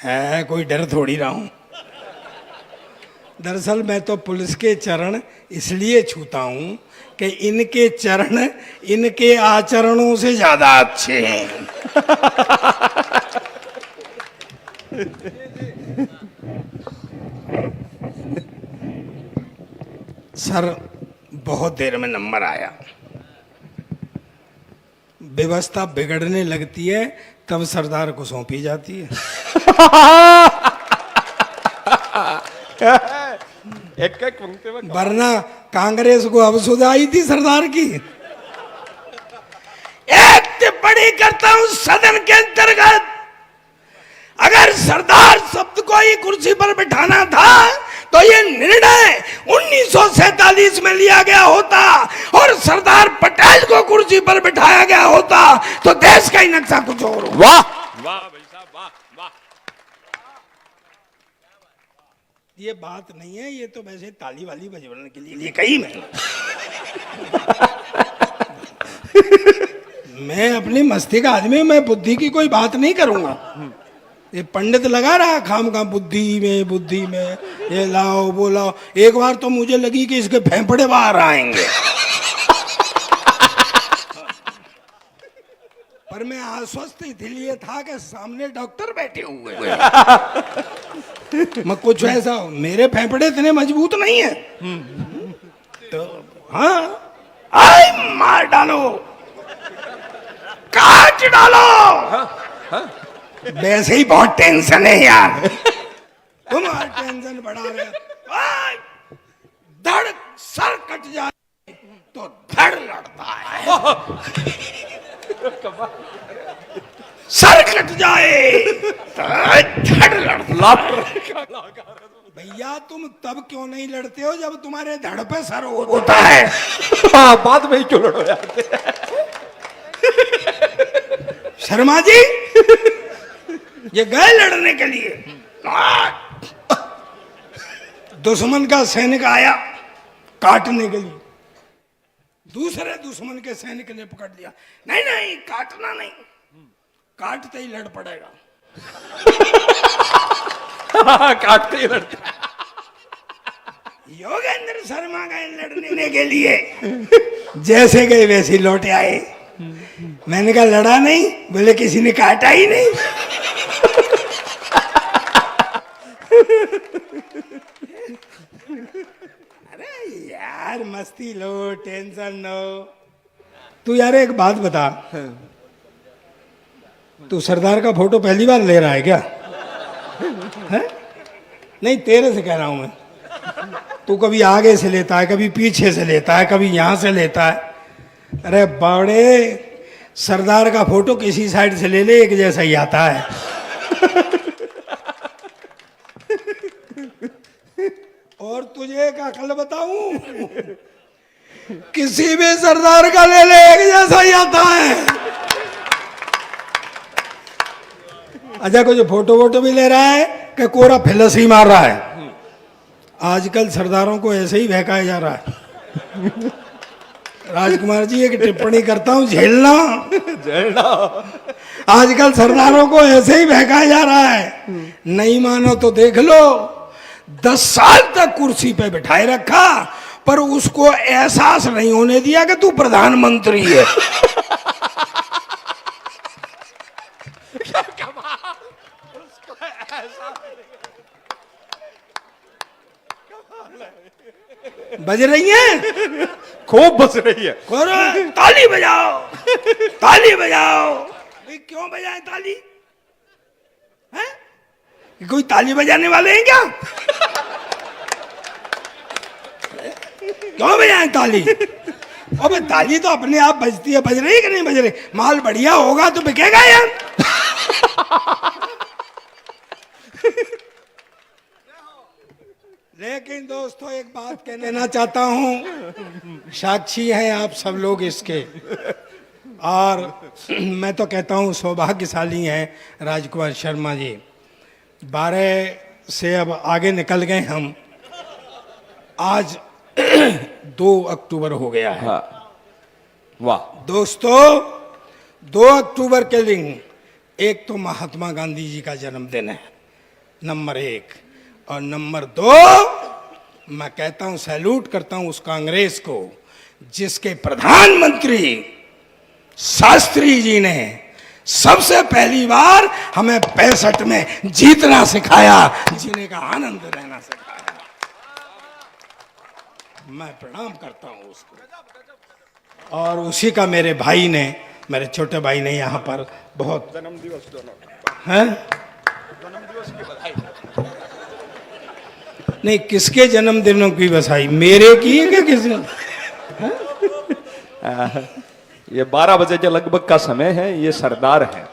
है, कोई डर थोड़ी रहा हूं। दरअसल मैं तो पुलिस के चरण इसलिए छूता हूं कि इनके चरण इनके आचरणों से ज्यादा अच्छे हैं। सर, बहुत देर में नंबर आया। व्यवस्था बिगड़ने लगती है तब सरदार को सौंपी जाती है। एक एक पंक्ति में वरना कांग्रेस को अब सुध आई थी सरदार की। एक टिप्पणी करता हूं सदन के अंतर्गत, अगर सरदार शब्द को ही कुर्सी पर बिठाना था तो ये निर्णय 1947 में लिया गया होता और सरदार पटेल को कुर्सी पर बिठाया गया होता तो देश का ही नक्शा कुछ और होता। वाह वाह भाई साहब, वाह वाह। ये बात नहीं है, ये तो वैसे ताली वाली बजवाने के लिए कही मैंने। मैं अपनी मस्ती का आदमी, मैं बुद्धि की कोई बात नहीं करूंगा। ये पंडित लगा रहा खाम खा बुद्धि में ये लाओ वो लाओ। एक बार तो मुझे लगी कि इसके फेफड़े बाहर आएंगे। पर मैं आश्वस्त इसलिए था कि सामने डॉक्टर बैठे हुए हैं। मैं कुछ ऐसा, मेरे फेफड़े इतने मजबूत नहीं है तो हाँ, आई मार डालो, काट डालो। वैसे ही बहुत टेंशन है यार। तुम और टेंशन बढ़ा रहे हो। धड़ सर कट जाए तो धड़ लड़ता है, सर कट जाए तो धड़ लड़ता। भैया तुम तब क्यों नहीं लड़ते हो जब तुम्हारे धड़ पे सर होता है? हाँ, बाद में ही क्यों लड़ो यार? शर्मा जी ये गए लड़ने के लिए, दुश्मन का सैनिक आया काटने के लिए, दूसरे दुश्मन के सैनिक ने पकड़ लिया। नहीं नहीं, काटना नहीं, काटते ही लड़ पड़ेगा। काटते ही लड़ते। योगेंद्र शर्मा गए लड़ने के लिए, जैसे गए वैसे लौटे आए। मैंने कहा लड़ा नहीं, बोले किसी ने काटा ही नहीं। अरे यार मस्ती लो, टेंशन लो। तू यार एक बात बता, तू सरदार का फोटो पहली बार ले रहा है क्या? है? नहीं, तेरे से कह रहा हूं मैं। तू कभी आगे से लेता है, कभी पीछे से लेता है, कभी यहां से लेता है। अरे बावड़े, सरदार का फोटो किसी साइड से ले ले, एक जैसा ही आता है। और तुझे एक अकल बताऊं, किसी भी सरदार का ले ले, एक जैसा ही आता है। अच्छा, कुछ फोटो वोटो भी ले रहा है कि कोरा फिलस ही मार रहा है? आजकल सरदारों को ऐसे ही बहकाया जा रहा है। राजकुमार जी एक टिप्पणी करता हूं, झेलना झेलना। आजकल सरदारों को ऐसे ही बहकाया जा रहा है। नहीं मानो तो देख लो, 10 साल तक कुर्सी पे बिठाए रखा पर उसको एहसास नहीं होने दिया कि तू प्रधानमंत्री है। बज रही है, खूब बज रही है। ताली बजाओ, ताली बजाओ। भाई क्यों बजाए ताली? है? कोई ताली बजाने वाले हैं क्या? क्यों बजाए ताली? अबे ताली तो अपने आप बजती है। बज रही है कि नहीं बज रही? माल बढ़िया होगा तो बिकेगा यार। लेकिन दोस्तों एक बात कहना चाहता हूं, साक्षी हैं आप सब लोग इसके, और मैं तो कहता हूं सौभाग्यशाली हैं राजकुमार शर्मा जी। 12 से अब आगे निकल गए हम। आज 2 अक्टूबर हो गया है। हाँ। वाह दोस्तों, 2 अक्टूबर के दिन एक तो महात्मा गांधी जी का जन्मदिन है, नंबर एक। और नंबर दो, मैं कहता हूं, सैल्यूट करता हूं उस कांग्रेस को जिसके प्रधानमंत्री शास्त्री जी ने सबसे पहली बार हमें 65 में जीतना सिखाया, जीने का आनंद रहना सिखाया। मैं प्रणाम करता हूं उसको। और उसी का मेरे भाई ने, मेरे छोटे भाई ने यहाँ पर बहुत जन्म दिवस दोनों हैं, जन्म दिवस की बधाई। नहीं किसके जन्मदिनों की बधाई, मेरे की है क्या किसी? ये 12 बजे के लगभग का समय है, ये सरदार है।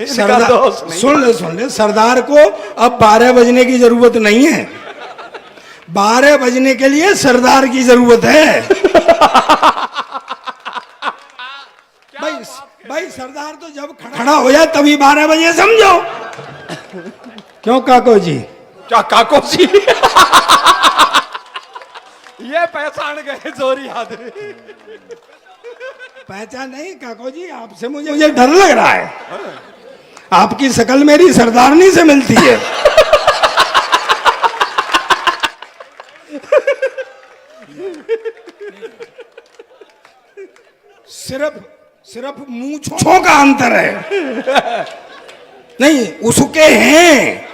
सरदार, सुन ले, सरदार को अब 12 बजने की जरूरत नहीं है, 12 बजने के लिए सरदार की जरूरत है। भाई सरदार तो जब खड़ा हो जाए तभी 12 बजे, समझो। क्यों काको जी? क्या काको जी? ये पहचान गए जोरी आदमी। पहचान नहीं काको जी, आपसे मुझे डर लग रहा है। आपकी शक्ल मेरी सरदारनी से मिलती है। सिर्फ मूंछों का अंतर है, नहीं उसके हैं।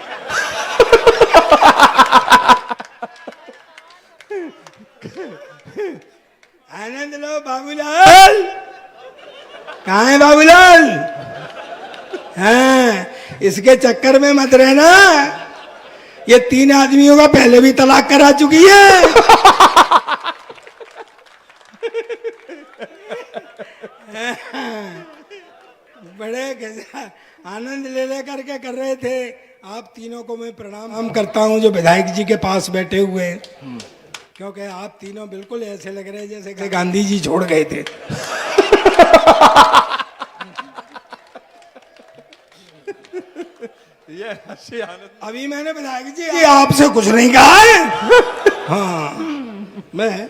आनंद लो बाबूलाल। कहाँ है बाबूलाल? हाँ, इसके चक्कर में मत रहना, ये 3 आदमियों का पहले भी तलाक करा चुकी है। बड़े आनंद ले करके कर रहे थे। आप तीनों को मैं प्रणाम करता हूं जो विधायक जी के पास बैठे हुए हैं, क्योंकि आप तीनों बिल्कुल ऐसे लग रहे हैं जैसे गांधी जी छोड़ गए थे। ये हंसी आनंद। अभी मैंने विधायक जी आपसे कुछ नहीं कहा है। हाँ, मैं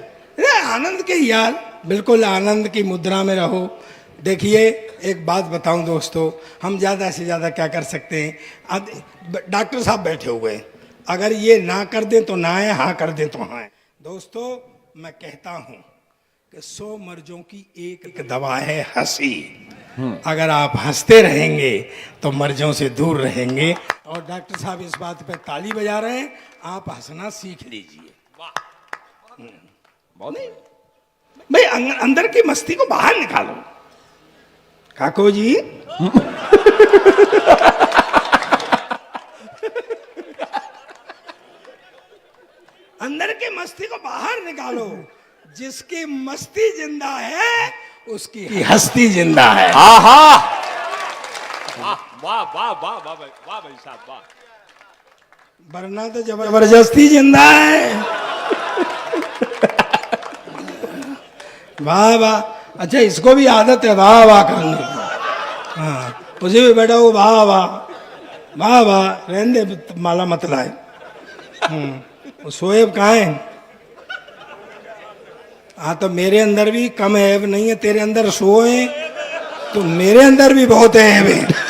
आनंद के यार, बिल्कुल आनंद की मुद्रा में रहो। देखिए एक बात बताऊं दोस्तों, हम ज़्यादा से ज़्यादा क्या कर सकते हैं? अब डॉक्टर साहब बैठे हुए हैं, अगर ये ना कर दें तो ना है, हाँ कर दें तो हाँ है। दोस्तों मैं कहता हूं कि 100 मर्जों की एक दवा है हंसी। अगर आप हंसते रहेंगे तो मर्जों से दूर रहेंगे। और डॉक्टर साहब इस बात पे ताली बजा रहे हैं, आप हंसना सीख लीजिए। बहुत भाई अंदर की मस्ती को बाहर निकालो। काको जी अंदर की मस्ती को बाहर निकालो। जिसकी मस्ती जिंदा है उसकी हस्ती जिंदा है। आहा, वाह वाह वाह वाह वाह भाई साहब वाह। वरना तो जबरदस्ती जिंदा है। वाह वाह। अच्छा इसको भी आदत है वाह वाह करने की। हाँ, उसे भी बैठा वो वाह वाह वाह वाह, रहने दे, माला मत लाए। वो शोएब कहाँ है? हाँ, तो मेरे अंदर भी कम ऐब नहीं है, तेरे अंदर शो है तो मेरे अंदर भी बहुत ऐब है।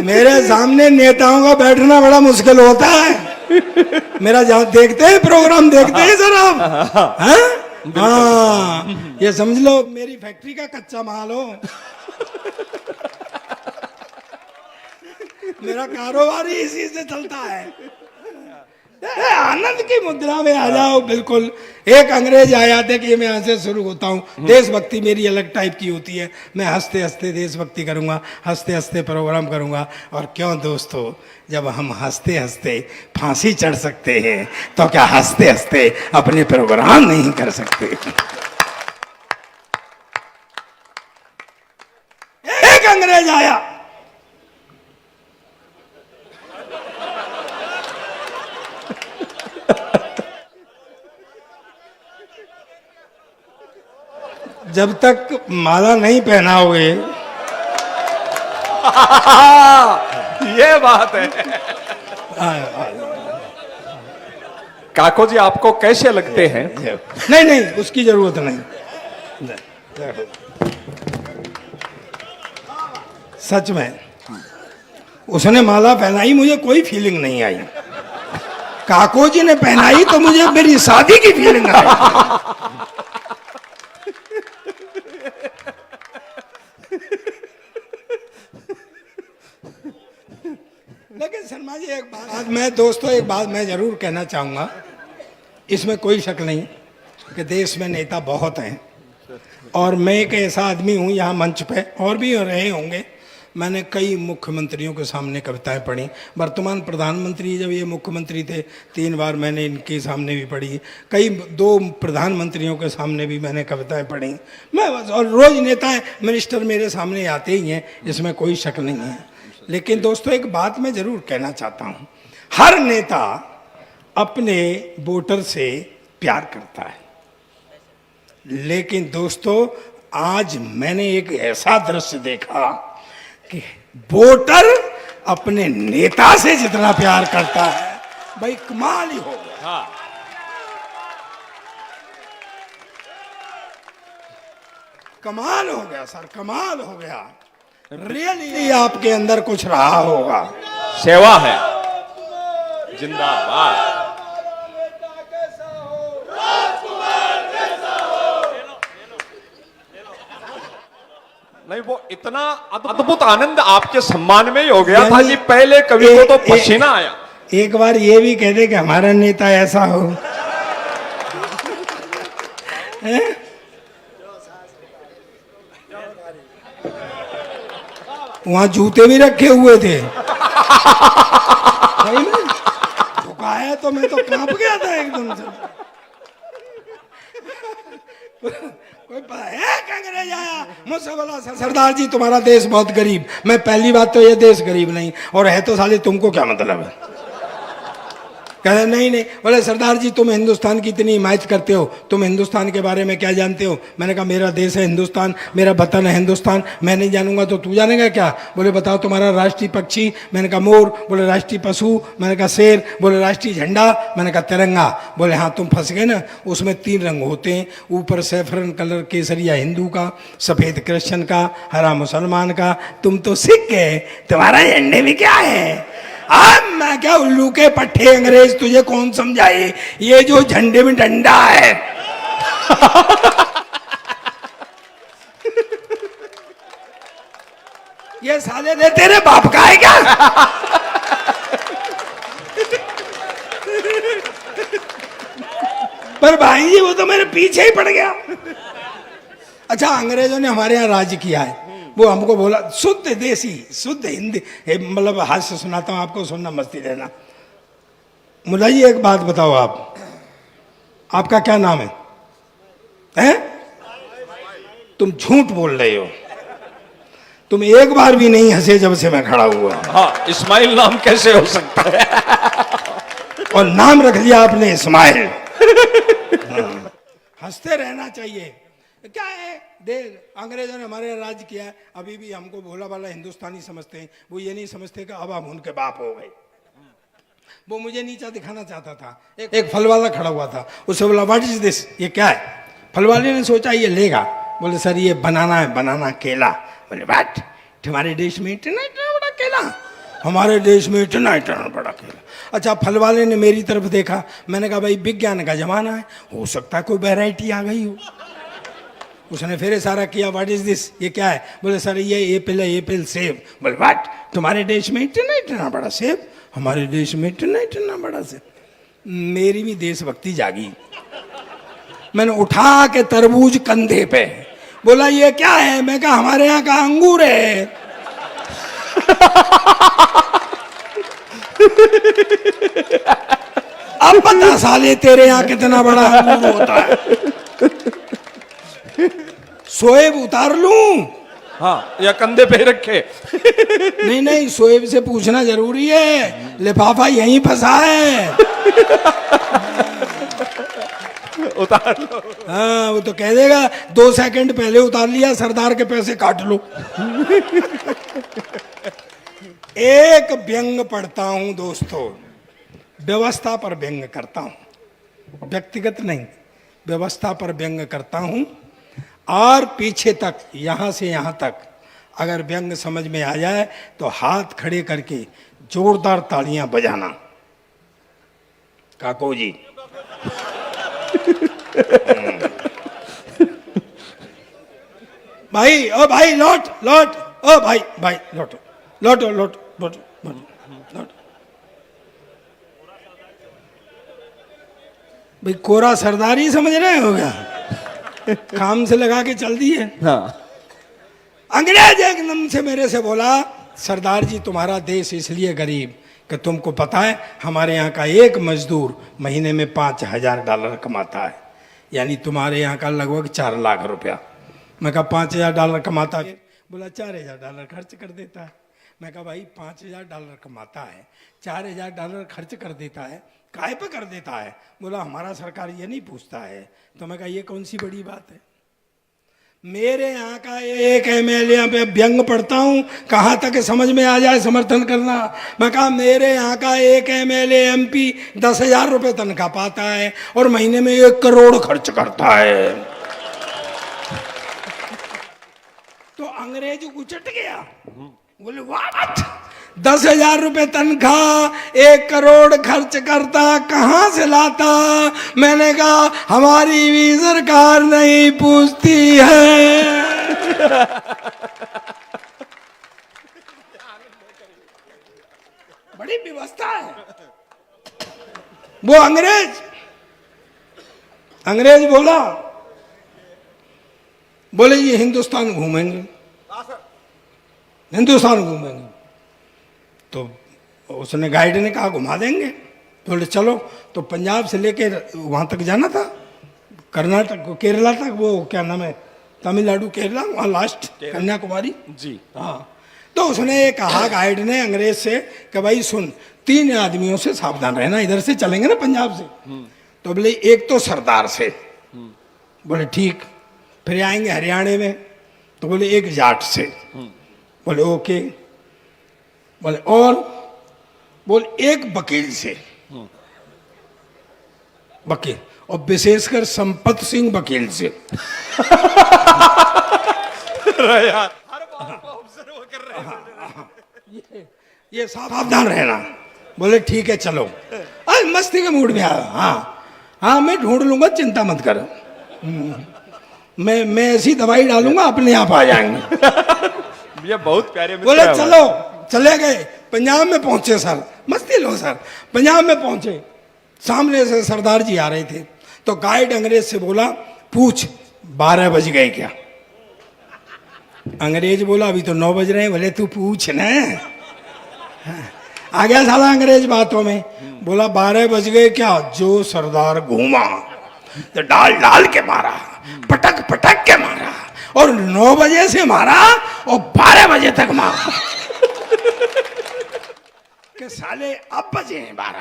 मेरे सामने नेताओं का बैठना बड़ा मुश्किल होता है। मेरा जहाँ देखते हैं प्रोग्राम, देखते हैं सर आप? हाँ, ये समझ लो मेरी फैक्ट्री का कच्चा माल हो। मेरा कारोबार ही इसी से चलता है। आनंद की मुद्रा में आ जाओ। बिल्कुल एक अंग्रेज आया था कि मैं यहाँ से शुरू होता हूँ। देशभक्ति मेरी अलग टाइप की होती है, मैं हंसते हंसते देशभक्ति करूँगा, हंसते हंसते प्रोग्राम करूँगा। और क्यों दोस्तों, जब हम हंसते हंसते फांसी चढ़ सकते हैं तो क्या हंसते हंसते अपने प्रोग्राम नहीं कर सकते? एक अंग्रेज आया, जब तक माला नहीं पहनाओगे। ये बात है। काको जी आपको कैसे लगते हैं? नहीं नहीं, उसकी जरूरत नहीं। सच में उसने माला पहनाई, मुझे कोई फीलिंग नहीं आई। काको जी ने पहनाई तो मुझे मेरी शादी की फीलिंग आई। लेकिन शर्मा जी एक बात मैं जरूर कहना चाहूंगा, इसमें कोई शक नहीं कि देश में नेता बहुत हैं और मैं एक ऐसा आदमी हूं, यहाँ मंच पे और भी रहे होंगे, मैंने कई मुख्यमंत्रियों के सामने कविताएं पढ़ी। वर्तमान प्रधानमंत्री जब ये मुख्यमंत्री थे 3 बार मैंने इनके सामने भी पढ़ी, कई 2 प्रधानमंत्रियों के सामने भी मैंने कविताएं पढ़ी। मैं और रोज नेता मिनिस्टर मेरे सामने आते ही हैं, इसमें कोई शक नहीं है। लेकिन दोस्तों एक बात मैं जरूर कहना चाहता हूँ, हर नेता अपने वोटर से प्यार करता है, लेकिन दोस्तों आज मैंने एक ऐसा दृश्य देखा कि वोटर अपने नेता से जितना प्यार करता है, भाई कमाल ही हो गया। हाँ। कमाल हो गया सर, कमाल हो गया। रियली आपके अंदर कुछ रहा होगा। सेवा है, जिंदाबाद। नहीं, वो इतना अद्भुत आनंद आपके सम्मान में ही हो गया था कि पहले कवि को तो पसीना आया। एक बार ये भी कह दे कि हमारा नेता ऐसा हो। वहां जूते भी रखे हुए थे। सही में झुकाया तो मैं तो कांप गया था एकदम से। कोई पता है अंग्रेज आया मुझसे बोला, सरदार जी तुम्हारा देश बहुत गरीब। मैं पहली बात तो ये देश गरीब नहीं, और है तो साले तुमको क्या मतलब है। कहते नहीं नहीं, बोले सरदार जी तुम हिंदुस्तान की इतनी हिमायत करते हो, तुम हिंदुस्तान के बारे में क्या जानते हो। मैंने कहा मेरा देश है हिंदुस्तान, मेरा वतन है हिंदुस्तान, मैं नहीं जानूंगा तो तू जानेगा क्या। बोले बताओ तुम्हारा राष्ट्रीय पक्षी। मैंने कहा मोर। बोले राष्ट्रीय पशु। मैंने कहा शेर। बोले राष्ट्रीय झंडा। मैंने कहा तिरंगा। बोले हाँ तुम फंस गए ना, उसमें 3 रंग होते हैं, ऊपर सैफरन कलर केसरिया हिंदू का, सफेद क्रिश्चियन का, हरा मुसलमान का। तुम तो सिख गए, तुम्हारा झंडे में क्या है। मैं क्या उल्लू के पट्टे, अंग्रेज तुझे कौन समझाए, ये जो झंडे में डंडा है। ये साले दे तेरे बाप का है क्या। पर भाई जी वो तो मेरे पीछे ही पड़ गया। अच्छा अंग्रेजों ने हमारे यहाँ राज किया है, वो हमको बोला शुद्ध देसी शुद्ध हिंदी, मतलब हास्य सुनाता हूं आपको, सुनना मस्ती लेना। मुल्ला जी एक बात बताओ, आपका क्या नाम है? हैं? तुम झूठ बोल रहे हो, तुम एक बार भी नहीं हंसे जब से मैं खड़ा हुआ। हाँ, इस्माइल नाम कैसे हो सकता है। और नाम रख लिया आपने इस्माइल। हंसते रहना चाहिए। क्या है, अंग्रेजों ने हमारे राज किया है, अभी भी हमको भोला भाला हिंदुस्तानी समझते हैं। वो ये नहीं समझते कि अब हम उनके बाप हो गए। वो मुझे नीचा दिखाना चाहता था। एक फल वाला खड़ा हुआ था, उससे बोला व्हाट इज दिस, ये क्या है। फल वाले ने सोचा ये लेगा, बोले सर ये बनाना है, बनाना केला। बोले व्हाट, तुम्हारे देश में इतना इतना बड़ा केला। हमारे देश में इतना इतना बड़ा केला। अच्छा फल वाले ने मेरी तरफ देखा, मैंने कहा भाई विज्ञान का जमाना है, हो सकता है कोई वैरायटी आ गई हो। उसने फिर इशारा किया व्हाट इज दिस, ये क्या है। बोले सर ये एप्पल है, एप्पल सेब। बोले व्हाट, तुम्हारे देश में इतना इतना बड़ा सेब, हमारे देश में इतना इतना बड़ा सेब। मेरी भी देशभक्ति जागी, मैंने उठा के तरबूज कंधे पे, बोला ये क्या है। मैं कहा हमारे यहाँ का अंगूर है। अब बता साले तेरे यहाँ कितना बड़ा अंगूर होता है। सोएब उतार लूं? हाँ, या कंधे पे रखे। नहीं नहीं, सोएब से पूछना जरूरी है, लिफाफा यहीं फंसा है। उतार लो। हाँ वो तो कह देगा 2 सेकंड पहले उतार लिया, सरदार के पैसे काट लो। एक व्यंग पढ़ता हूं दोस्तों, व्यवस्था पर व्यंग करता हूं। व्यक्तिगत नहीं, व्यवस्था पर व्यंग करता हूं। और पीछे तक, यहां से यहां तक अगर व्यंग समझ में आ जाए तो हाथ खड़े करके जोरदार तालियां बजाना। काको जी भाई, ओ भाई लौट लौट, ओ भाई भाई लौटो लौटो लौटो लौटो लौटो। भाई कोरा सरदारी समझ रहे हो क्या? काम से लगा के चल दिए। हाँ। अंग्रेज एकदम से मेरे से बोला, सरदार जी तुम्हारा देश इसलिए गरीब कि तुमको पता है हमारे यहाँ का एक मजदूर महीने में $5,000 कमाता है, यानी तुम्हारे यहाँ का लगभग 4 लाख रुपया। मैं कहा $5,000 कमाता है? बोला $4,000 खर्च कर देता है। मैं कहा भाई $5,000 कमाता है, $4,000 खर्च कर देता है, काहे पे कर देता है? बोला हमारा सरकार ये नहीं पूछता है। तो मैं कहा ये कौन सी बड़ी बात है? मेरे यहाँ का एक MLA पे व्यंग पढ़ता हूँ, कहाँ तक समझ में आ जाए समर्थन करना। मैं कहा मेरे यहाँ का एक MLA MP 10,000 रुपये तनख्वाह पाता है और महीने में 1 करोड़ खर्च करता है। तो अंग्रेज उचट गया, बोले वाह बात, 10,000 रुपये तनख्वाह, 1 करोड़ खर्च करता, कहाँ से लाता? मैंने कहा हमारी भी सरकार नहीं पूछती है। बड़ी व्यवस्था है। वो अंग्रेज बोले ये हिंदुस्तान घूमेंगे, हिंदुस्तान घूमेंगे। तो उसने गाइड ने कहा घुमा देंगे। बोले चलो। तो पंजाब से लेके वहाँ तक जाना था, कर्नाटक को, केरला तक, वो क्या नाम है, तमिलनाडु केरला, वहाँ लास्ट कन्याकुमारी जी। हाँ। तो उसने कहा गाइड ने अंग्रेज से कि भाई सुन, 3 आदमियों से सावधान रहना, इधर से चलेंगे ना पंजाब से। तो बोले एक तो सरदार से। बोले ठीक। फिर आएंगे हरियाणा में, तो बोले एक जाट से। बोले ओके। बोले और? बोले एक वकील से। वकील, और विशेषकर संपत सिंह वकील से। ये सावधान रहना। बोले ठीक है चलो। आज मस्ती के मूड में आया। हाँ मैं ढूंढ लूंगा, चिंता मत करो। मैं ऐसी दवाई डालूंगा अपने आप आ जाएंगे। ये बहुत प्यारे। बोले चलो। चले गए, पंजाब में पहुंचे सर, मस्ती लो सर। पंजाब में पहुंचे, सामने से सरदार जी आ रहे थे। तो गाइड अंग्रेज से बोला पूछ 12 बज गए क्या? अंग्रेज बोला अभी तो 9 बज रहे हैं। बोले तू पूछ ना। आ गया साला अंग्रेज बातों में। बोला 12 बज गए क्या? जो सरदार घूमा तो डाल डाल के मारा, पटक पटक के मारा, और 9 बजे से मारा और 12 बजे तक मारा। के साले अब बजे हैं 12।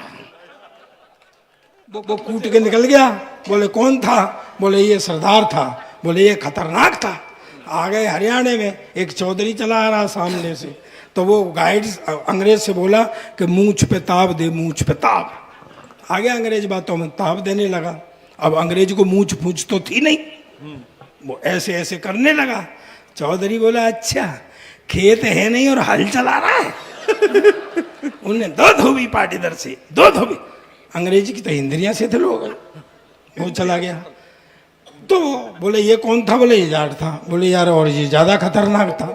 वो कूट के निकल गया। बोले कौन था? बोले ये सरदार था। बोले ये खतरनाक था। आ गए हरियाणा में, एक चौधरी चला आ रहा सामने से। तो वो गाइड अंग्रेज से बोला कि मूंछ पे ताब दे, मूंछ पे ताब। आ गया अंग्रेज बातों में, ताब देने लगा। अब अंग्रेज को मूंछ पूछ तो थी नहीं, वो ऐसे ऐसे करने लगा। चौधरी बोला अच्छा खेत है नहीं और हल चला रहा है। उन्हें 2 धोबी पाट इधर से, 2 धोबी। अंग्रेजी की तो इंद्रियां से थे लोग। वो चला गया। तो बोले ये कौन था? बोले ये जाट था। बोले यार और ये ज्यादा खतरनाक था।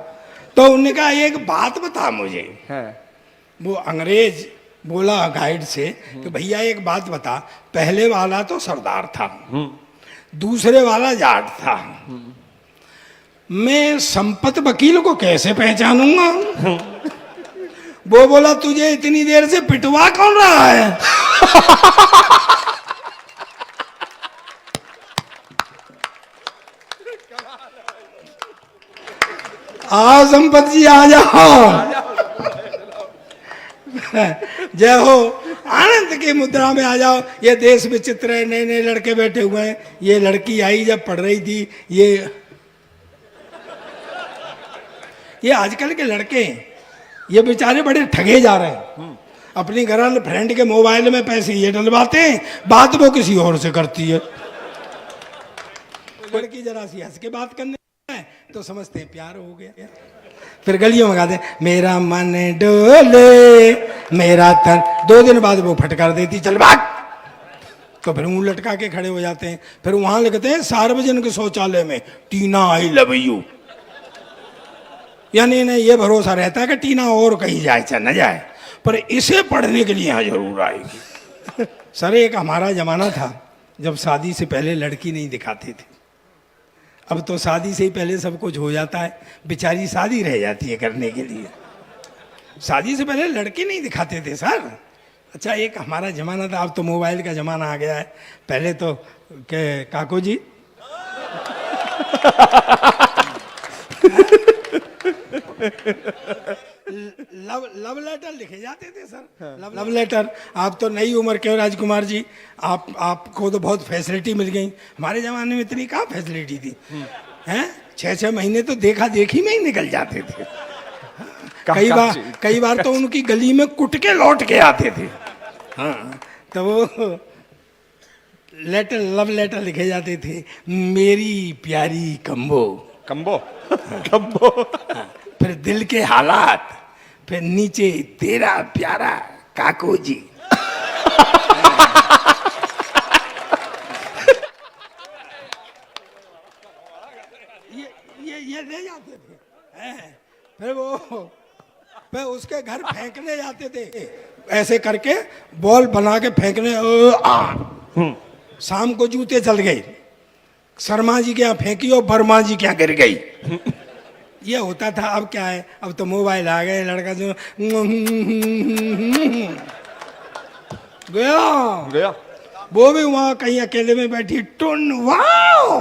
तो उन्होंने कहा एक बात बता मुझे। वो अंग्रेज बोला गाइड से कि भैया एक बात बता, पहले वाला तो सरदार था, दूसरे वाला जाट था, मैं संपत वकील को कैसे पहचानूंगा? वो बोला तुझे इतनी देर से पिटवा कौन रहा है? आओ संपत जी आ जाओ। जय हो, आनंद की मुद्रा में आ जाओ। ये देश विचित्र है, नए नए लड़के बैठे हुए हैं। ये लड़की आई जब पढ़ रही थी, ये आजकल के लड़के ये बेचारे बड़े ठगे जा रहे हैं। अपनी गर्ल फ्रेंड के मोबाइल में पैसे ये डलवाते हैं, बात वो किसी और से करती है। लड़की जरा सी हंस के बात करने है तो समझते हैं प्यार हो गया। फिर गलियों में गाते मेरा मन डोले मेरा तन, 2 दिन बाद वो फटकार देती चल भाग, तो फिर मुंह लटका के खड़े हो जाते हैं। फिर वहां लिखते हैं सार्वजनिक शौचालय में टीना आई लव यू, यानी इन्हें ये भरोसा रहता है कि टीना और कहीं जाए चाहे न जाए, पर इसे पढ़ने के लिए यहाँ जरूर आएगी। सर एक हमारा जमाना था जब शादी से पहले लड़की नहीं दिखाते थे, अब तो शादी से ही पहले सब कुछ हो जाता है, बेचारी शादी रह जाती है करने के लिए। शादी से पहले लड़की नहीं दिखाते थे सर। अच्छा एक हमारा जमाना था, अब तो मोबाइल का जमाना आ गया है। पहले तो के काको जी लव लेटर लिखे जाते थे सर, लव लेटर। आप तो नई उम्र के हो राजकुमार जी, आपको तो बहुत फैसिलिटी मिल गई, हमारे जमाने में इतनी कहाँ फैसिलिटी थी हैं। 6-6 महीने तो देखा देखी में ही निकल जाते थे। कई बार तो उनकी गली में कुट के लौट के आते थे। हाँ तो वो लेटर लव लेटर लिखे जाते थे, मेरी प्यारी कम्बो कम्बो कम्बो। हाँ, फिर दिल के हालात, फिर नीचे तेरा प्यारा काको जी। ये ले जाते थे। फिर उसके घर फेंकने जाते थे, ऐसे करके बॉल बना के फेंकने। शाम को जूते चल गए, शर्मा जी के यहाँ फेंकी और वर्मा जी के यहाँ गिर गई। ये होता था। अब क्या है, अब तो मोबाइल आ गए, लड़का जो गया वो भी वहां कहीं अकेले में बैठी टुन, वाओ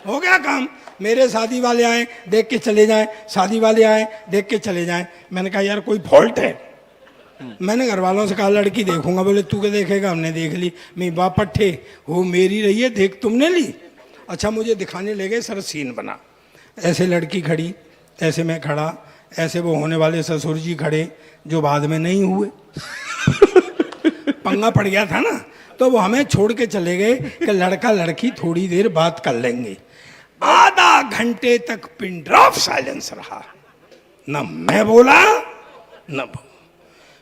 हो गया काम। मेरे शादी वाले आए देख के चले जाएं, शादी वाले आए देख के चले जाएं। मैंने कहा यार कोई फॉल्ट है। मैंने घर वालों से कहा लड़की देखूंगा, बोले तू क्या देखेगा, हमने देख ली। मैं बाप पट्टे हो मेरी रही है, देख तुमने ली। अच्छा मुझे दिखाने ले गए सर, सीन बना, ऐसे लड़की खड़ी, ऐसे मैं खड़ा, ऐसे वो होने वाले ससुर जी खड़े जो बाद में नहीं हुए। पंगा पड़ गया था ना, तो वो हमें छोड़ के चले गए कि लड़का लड़की थोड़ी देर बात कर लेंगे। आधा घंटे तक पिन ड्रॉप साइलेंस रहा, न मैं बोला न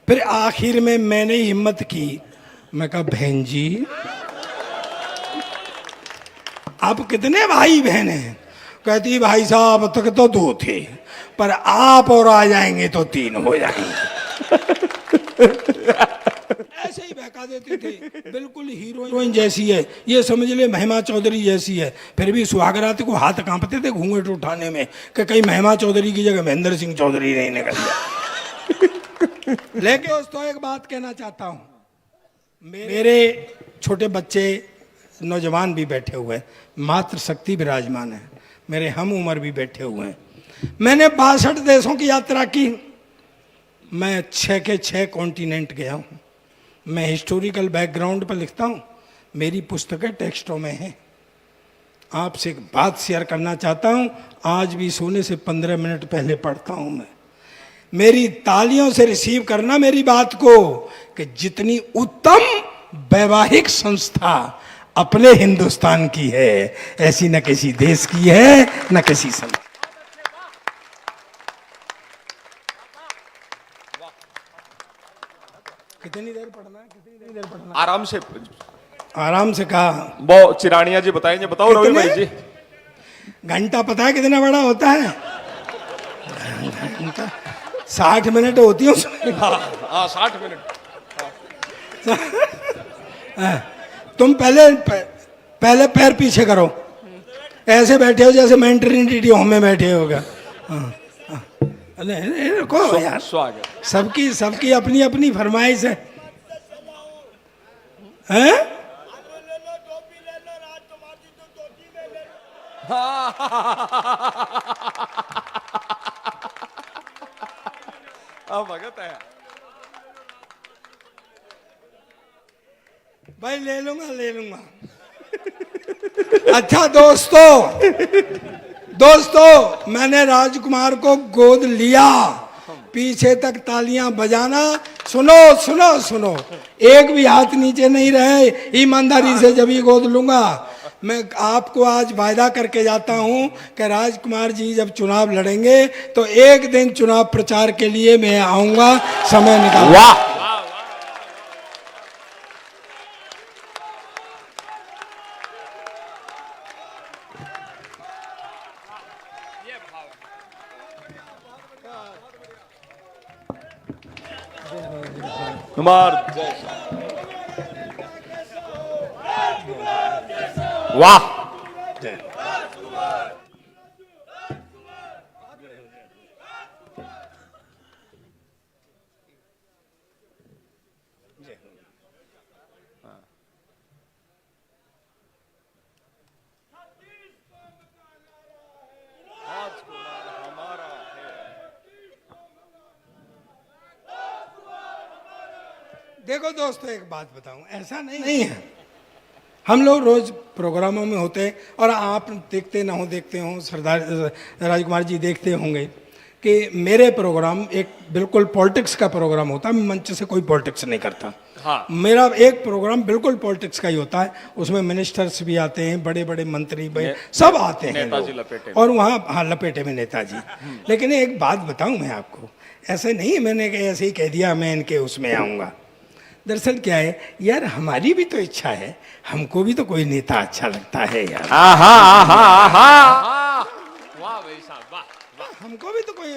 फिर आखिर में मैंने हिम्मत की, मैं कहा बहन जी आप कितने भाई बहन हैं। कहती भाई साहब अब तक तो 2 थे, पर आप और आ जाएंगे तो 3 हो जाएंगे। ऐसे ही बहका देते थे, बिल्कुल हीरोइन जैसी है, ये समझ ले महिमा चौधरी जैसी है। फिर भी सुहागरात को हाथ कांपते थे घूंघट उठाने में कि कहीं महिमा चौधरी की जगह महेंद्र सिंह चौधरी नहीं निकल जाए। लेकिन दोस्तों एक बात कहना चाहता हूं, मेरे छोटे बच्चे नौजवान भी बैठे हुए हैं, मातृ शक्ति विराजमान है, मेरे हम उम्र भी बैठे हुए हैं। मैंने 62 देशों की यात्रा की, मैं 6 के 6 कॉन्टिनेंट गया हूँ। मैं हिस्टोरिकल बैकग्राउंड पर लिखता हूँ, मेरी पुस्तकें टेक्स्टों में हैं। आपसे एक बात शेयर करना चाहता हूँ, आज भी सोने से 15 मिनट पहले पढ़ता हूँ मैं। मेरी तालियों से रिसीव करना मेरी बात को कि जितनी उत्तम वैवाहिक संस्था अपने हिंदुस्तान की है, ऐसी न किसी देश की है न किसी संस्था। कितनी देर पढ़ना है, कितनी देर पढ़ना? आराम से कहा। वो चिरानिया जी बताएंगे, बताओ रवि भाई जी। घंटा पता है कितना बड़ा होता है? घंटा 60 मिनट होती है उसमें। हाँ 60 मिनट। तुम पहले पैर पीछे करो, ऐसे बैठे हो जैसे मैटरनिटी होम में बैठे होगा। रुको यार, स्वागत। सबकी अपनी अपनी फरमाइश है। हैं? भगत है भाई, ले लूंगा। अच्छा दोस्तों मैंने राजकुमार को गोद लिया पीछे तक तालियां बजाना। सुनो सुनो सुनो, एक भी हाथ नीचे नहीं रहे, ईमानदारी से जब ही गोद लूंगा। मैं आपको आज वायदा करके जाता हूं कि राजकुमार जी जब चुनाव लड़ेंगे तो एक दिन चुनाव प्रचार के लिए मैं आऊंगा, समय निकाल। वाह, कुमार वाह, देखो दोस्तों, एक बात बताऊं, ऐसा नहीं है। हम लोग रोज प्रोग्रामों में होते हैं और आप देखते ना हो, देखते हो, सरदार राजकुमार जी देखते होंगे कि मेरे प्रोग्राम एक बिल्कुल पॉलिटिक्स का प्रोग्राम होता है। मैं मंच से कोई पॉलिटिक्स नहीं करता। हाँ। मेरा एक प्रोग्राम बिल्कुल पॉलिटिक्स का ही होता है। उसमें मिनिस्टर्स भी आते हैं, बड़े बड़े मंत्री भाई सब आते हैं नेताजी लोग। लपेटे और वहाँ हाँ लपेटे में नेताजी। लेकिन एक बात बताऊं मैं आपको, ऐसे नहीं मैंने ऐसे ही कह दिया मैं इनके उसमें आऊँगा। दरअसल क्या है यार, हमारी भी तो इच्छा है, हमको भी तो कोई नेता अच्छा लगता है यार। आहा आहा आहा, वाह भाई साहब, वाह वाह, हमको भी तो कोई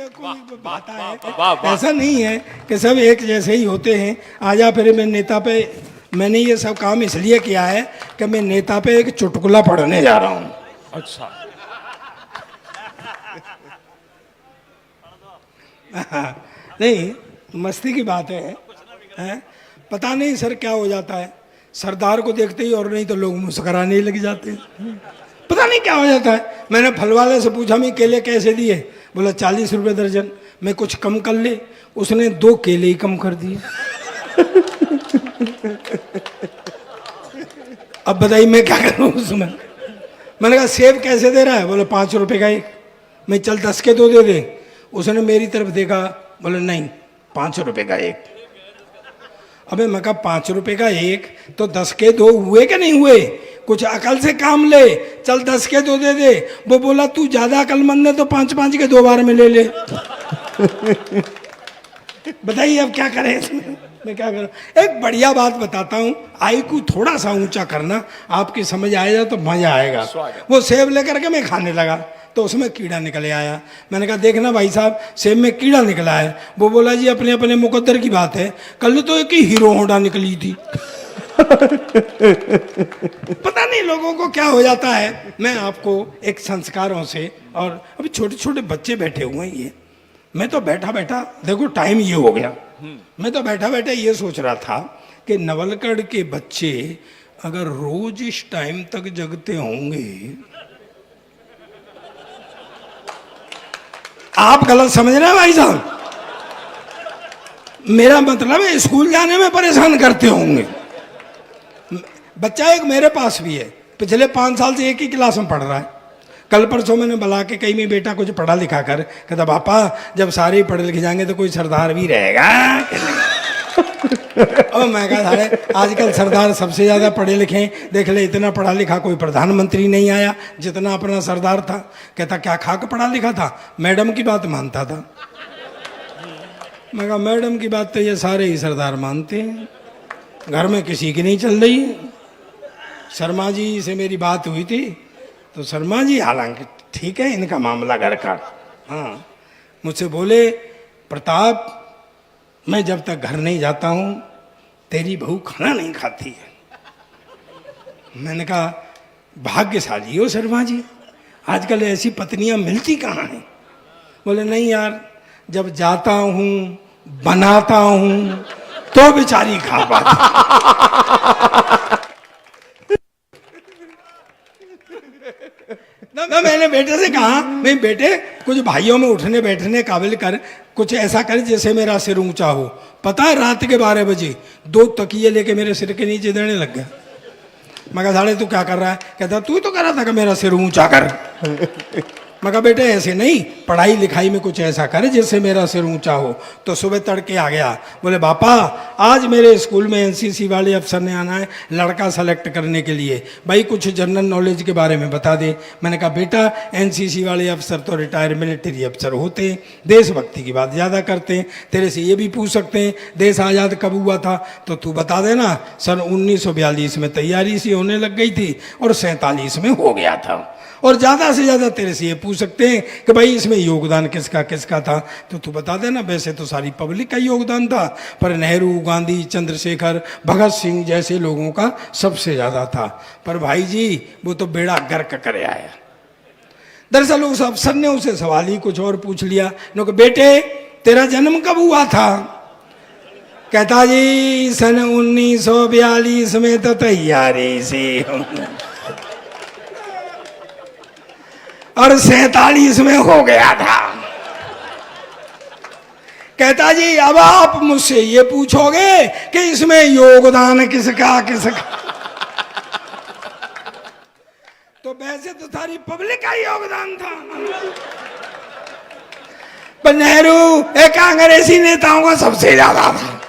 बात है। वाह, वाह। ऐसा नहीं है कि सब एक जैसे ही होते हैं। आजा फिर मैं नेता पे, मैंने ये सब काम इसलिए किया है कि मैं नेता पे एक चुटकुला पढ़ने जा रहा हूँ। अच्छा, नहीं, मस्ती की बात है? पता नहीं सर क्या हो जाता है, सरदार को देखते ही और नहीं तो लोग मुस्कराने लग जाते हैं। पता नहीं क्या हो जाता है। मैंने फल वाले से पूछा मैं केले कैसे दिए, बोला 40 रुपये दर्जन। मैं कुछ कम कर ले, उसने 2 केले ही कम कर दिए। अब बताइए मैं क्या करूं उसमें। मैंने कहा सेब कैसे दे रहा है, बोले 5 रुपये का एक। मैं चल 10 के 2 दे दे। उसने मेरी तरफ देखा, बोले नहीं 5 रुपये का एक। अबे मैं कहा 5 रुपये का एक तो 10 के 2 हुए कि नहीं हुए, कुछ अकल से काम ले, चल 10 के 2 दे दे। वो बोला तू ज्यादा अकलमंद है तो 5-5 के 2 बार में ले ले। बताइए अब क्या करें इसमें, मैं क्या करूं। एक बढ़िया बात बताता हूँ, आई को थोड़ा सा ऊंचा करना, आपकी समझ आएगा तो मजा आएगा। वो सेब लेकर के मैं खाने लगा तो उसमें कीड़ा निकले आया। मैंने कहा देखना भाई साहब, सेब में कीड़ा निकला है। वो बोला जी अपने अपने मुकद्दर की बात है, कल तो एक ही हीरो होंडा निकली थी। पता नहीं लोगों को क्या हो जाता है। मैं आपको एक संस्कारों से, और अभी छोटे छोटे बच्चे बैठे हुए हैं, ये मैं तो बैठा बैठा, देखो टाइम ये हो गया, मैं तो बैठा बैठा ये सोच रहा था कि नवलगढ़ के बच्चे अगर रोज इस टाइम तक जगते होंगे, आप गलत समझ रहे हैं भाई साहब, मेरा मतलब है स्कूल जाने में परेशान करते होंगे। बच्चा एक मेरे पास भी है, पिछले 5 साल से एक ही क्लास में पढ़ रहा है। कल परसों मैंने बुला के कहीं में बेटा कुछ पढ़ा लिखा कर, कहता पापा जब सारे ही पढ़े लिखे जाएंगे तो कोई सरदार भी रहेगा। और मैं कहा सारे आजकल सरदार सबसे ज्यादा पढ़े लिखे हैं, देख ले इतना पढ़ा लिखा कोई प्रधानमंत्री नहीं आया जितना अपना सरदार था। कहता क्या खाक पढ़ा लिखा था, मैडम की बात मानता था। मैं कहा मैडम की बात तो ये सारे ही सरदार मानते हैं, घर में किसी की नहीं चल रही। शर्मा जी से मेरी बात हुई थी तो शर्मा जी हालांकि ठीक है इनका मामला घर का, हाँ, मुझसे बोले प्रताप मैं जब तक घर नहीं जाता हूँ तेरी बहू खाना नहीं खाती है। मैंने कहा भाग्यशाली हो शर्मा जी, आजकल ऐसी पत्नियां मिलती कहाँ हैं। बोले नहीं यार, जब जाता हूँ बनाता हूँ तो बेचारी खा पाती। ना मैंने बेटे से कहा नहीं बेटे कुछ भाइयों में उठने बैठने काबिल कर, कुछ ऐसा कर जैसे मेरा सिर ऊंचा हो। पता है रात के 12 बजे 2 तकिए लेके मेरे सिर के नीचे देने लग गया। मैं कहा साले तू क्या कर रहा है, कहता तू तो कर रहा था कि मेरा सिर ऊंचा कर। मैं कहा बेटे ऐसे नहीं, पढ़ाई लिखाई में कुछ ऐसा करे जिससे मेरा सिर ऊंचा हो। तो सुबह तड़के आ गया, बोले पापा आज मेरे स्कूल में एनसीसी वाले अफसर ने आना है लड़का सेलेक्ट करने के लिए, भाई कुछ जनरल नॉलेज के बारे में बता दे। मैंने कहा बेटा एनसीसी वाले अफसर तो रिटायर्ड मिलिट्री अफसर होते हैं, देशभक्ति की बात ज़्यादा करते हैं, तेरे से ये भी पूछ सकते हैं देश आज़ाद कब हुआ था, तो तू बता देना। सन 1942 में तैयारी सी होने लग गई थी और 47 में हो गया था। और ज़्यादा से ज़्यादा तेरे से ये पूछ सकते हैं कि भाई इसमें योगदान किसका किसका था, तो तू बता देना। वैसे तो सारी पब्लिक का योगदान था, पर नेहरू, गांधी, चंद्रशेखर, भगत सिंह जैसे लोगों का सबसे ज़्यादा था। पर भाई जी वो तो बेड़ा गर्क करे आया। दरअसल उस अफसर ने उसे सवाल ही कुछ और पूछ लिया। नो कि बेटे तेरा जन्म कब हुआ था? कहता जी सन 1942 में तो तैयारी सी और 47 में हो गया था। कहता जी अब आप मुझसे ये पूछोगे कि इसमें योगदान किसका किसका, तो वैसे तो सारी पब्लिक का योगदान था, पर नेहरू एक कांग्रेसी नेताओं का सबसे ज्यादा था।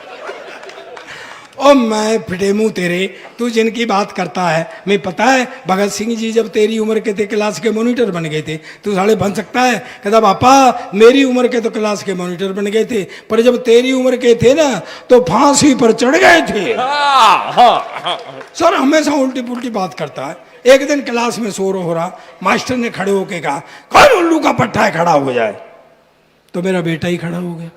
और मैं फिटे मुंह तेरे, तू जिनकी बात करता है, मैं पता है भगत सिंह जी जब तेरी उम्र के थे क्लास के मॉनिटर बन गए थे, तू साले बन सकता है? कहता पापा मेरी उम्र के तो क्लास के मॉनिटर बन गए थे, पर जब तेरी उम्र के थे ना तो फांसी पर चढ़ गए थे। सर हमेशा उल्टी पुल्टी बात करता है। एक दिन क्लास में शोर हो रहा, मास्टर ने खड़े होके कहा कौन उल्लू का पट्टा है खड़ा हो जाए, तो मेरा बेटा ही खड़ा हो गया।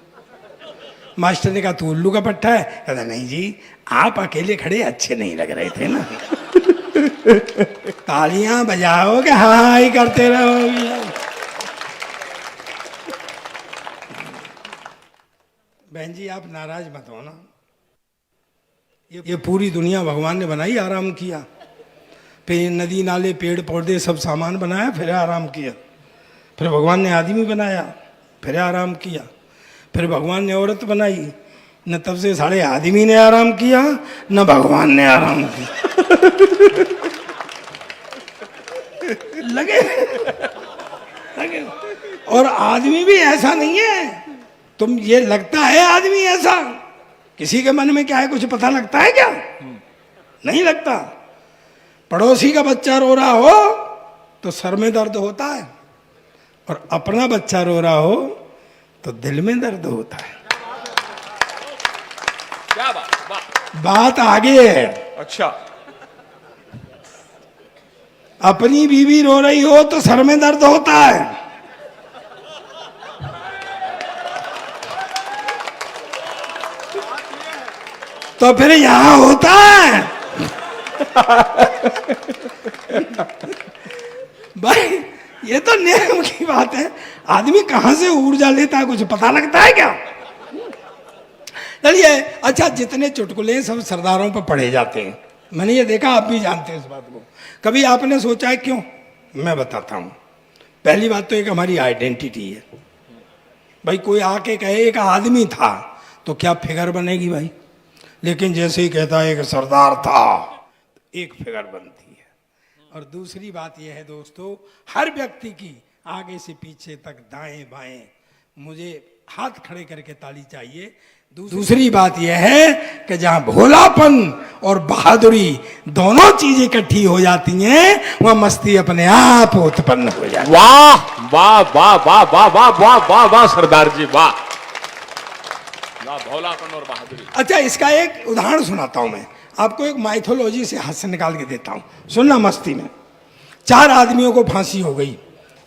मास्टर ने कहा तू उल्लू का पट्टा है? कहता नहीं जी आप अकेले खड़े अच्छे नहीं लग रहे थे ना। तालियां बजाओगे हाँ ही करते रहोगे। बहन जी आप नाराज मत हो ना, ये पूरी दुनिया भगवान ने बनाई, आराम किया, फिर नदी नाले पेड़ पौधे सब सामान बनाया, फिर आराम किया, फिर भगवान ने आदमी बनाया, फिर आराम किया, फिर भगवान ने औरत बनाई, न तब से साढ़े आदमी ने आराम किया न भगवान ने आराम किया। लगे लगे। और आदमी भी ऐसा नहीं है, तुम ये लगता है आदमी ऐसा, किसी के मन में क्या है कुछ पता लगता है क्या? नहीं लगता। पड़ोसी का बच्चा रो रहा हो तो सर में दर्द होता है, और अपना बच्चा रो रहा हो तो दिल में दर्द होता है। क्या बात आगे है। अच्छा अपनी बीवी रो रही हो तो सर में दर्द होता है, तो फिर यहां होता है। भाई ये तो नियम की बात है, आदमी कहां से ऊर्जा लेता है कुछ पता लगता है क्या? चलिए अच्छा जितने चुटकुले सब सरदारों पर पढ़े जाते हैं, मैंने ये देखा, आप भी जानते हैं इस बात को। कभी आपने सोचा है क्यों? मैं बताता हूं। पहली बात तो एक हमारी आइडेंटिटी है। भाई कोई आके कहे एक आदमी था तो क्या फिगर बनेगी भाई, लेकिन जैसे ही कहता है एक सरदार था एक फिगर बनती है। और दूसरी बात यह है दोस्तों, हर व्यक्ति की आगे से पीछे तक दाएं बाएं मुझे हाथ खड़े करके ताली चाहिए। दूसरी बात यह है कि जहां भोलापन और बहादुरी दोनों चीजें इकट्ठी हो जाती हैं वहां मस्ती अपने आप उत्पन्न हो जाती है। वाह वाह वाह वाह वाह वाह वाह वाह वाह सरदार जी वाह, भोलापन और बहादुरी। अच्छा इसका एक उदाहरण सुनाता हूं मैं आपको, एक माइथोलॉजी से हाथ से निकाल के देता हूं, सुनना मस्ती में। 4 आदमियों को फांसी हो गई,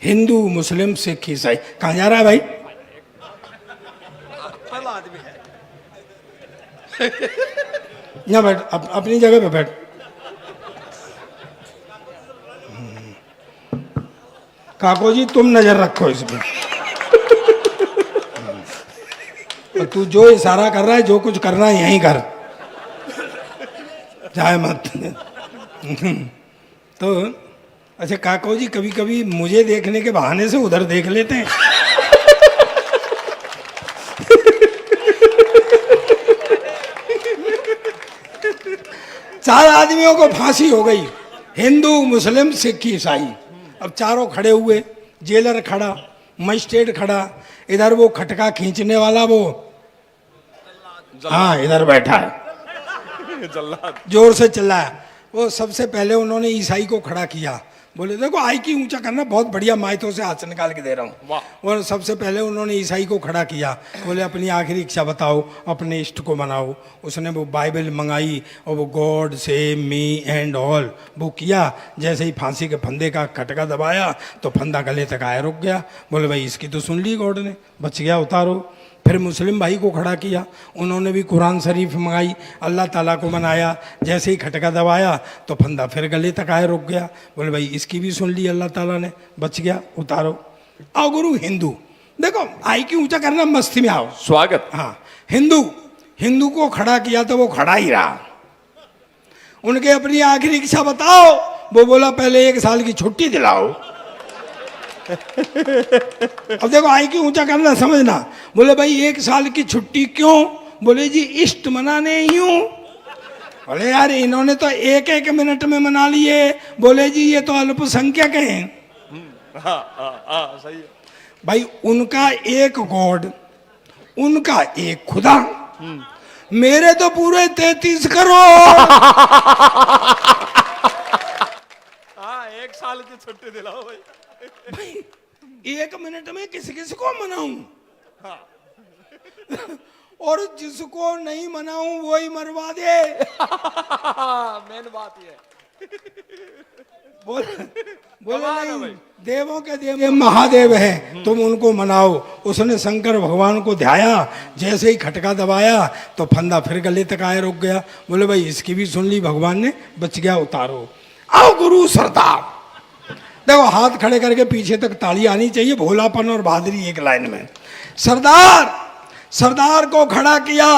हिंदू मुस्लिम सिख ईसाई। कहां जा रहा है भाई? यहाँ बैठ, अपनी जगह पे बैठ। काको जी तुम नजर रखो इस पे। और तू जो इशारा कर रहा है जो कुछ करना है यहीं कर, जाए मत। तो अच्छा काको जी कभी कभी मुझे देखने के बहाने से उधर देख लेते हैं। चार आदमियों को फांसी हो गई, हिंदू मुस्लिम सिख ईसाई। अब चारों खड़े हुए, जेलर खड़ा, मजिस्ट्रेट खड़ा, इधर वो खटका खींचने वाला वो, हाँ इधर बैठा है, जल्लाद। जोर से चिल्लाया। वो सबसे पहले उन्होंने ईसाई को खड़ा किया, बोले देखो आई की ऊंचा करना, बहुत बढ़िया, माइतों से हाथ से निकाल के दे रहा हूँ। वाह। और सबसे पहले उन्होंने ईसाई को खड़ा किया, बोले अपनी आखिरी इच्छा बताओ, अपने इष्ट को मनाओ। उसने वो बाइबल मंगाई और वो God save me and all वो किया। जैसे ही फांसी के फंदे का खटका दबाया तो फंदा गले तक आया, रुक गया। बोले भाई इसकी तो सुन ली गॉड ने, बच गया, उतारो। फिर मुस्लिम भाई को खड़ा किया, उन्होंने भी कुरान शरीफ मंगाई, अल्लाह ताला को मनाया। जैसे ही खटका दबाया तो फंदा फिर गले तक आए, रुक गया। बोले भाई इसकी भी सुन ली अल्लाह ताला ने, बच गया, उतारो। आओ गुरु हिंदू, देखो आई की ऊंचा करना, मस्ती में आओ, स्वागत। हाँ हिंदू को खड़ा किया तो वो खड़ा ही रहा। उनके अपनी आखिरी इच्छा बताओ, वो बोला पहले 1 साल की छुट्टी दिलाओ। अब देखो आई की ऊंचा करना, समझना। बोले भाई 1 साल की छुट्टी क्यों? बोले जी इष्ट मनाने ही हूं। बोले यार इन्होंने तो 1-1 मिनट में मना लिए। बोले जी ये तो अल्पसंख्यक हैं। सही है। भाई उनका एक गॉड, उनका एक खुदा, मेरे तो पूरे 33 करोड़। हाँ 1 साल की छुट्टी दिलाओ भाई। भाई 1 मिनट में किस किस को मनाऊं? और जिसको नहीं मनाऊं वही मरवा दे। मेन बात ये बोले कमाल है नहीं, भाई। देवों के देव महादेव हैं, तुम उनको मनाओ। उसने शंकर भगवान को ध्याया, जैसे ही खटका दबाया तो फंदा फिर गले तक आया, रुक गया। बोले भाई इसकी भी सुन ली भगवान ने, बच गया, उतारो। आओ गुरु सरदार, देखो हाथ खड़े करके पीछे तक ताली आनी चाहिए, भोलापन और बहादुरी एक लाइन में। सरदार को खड़ा किया,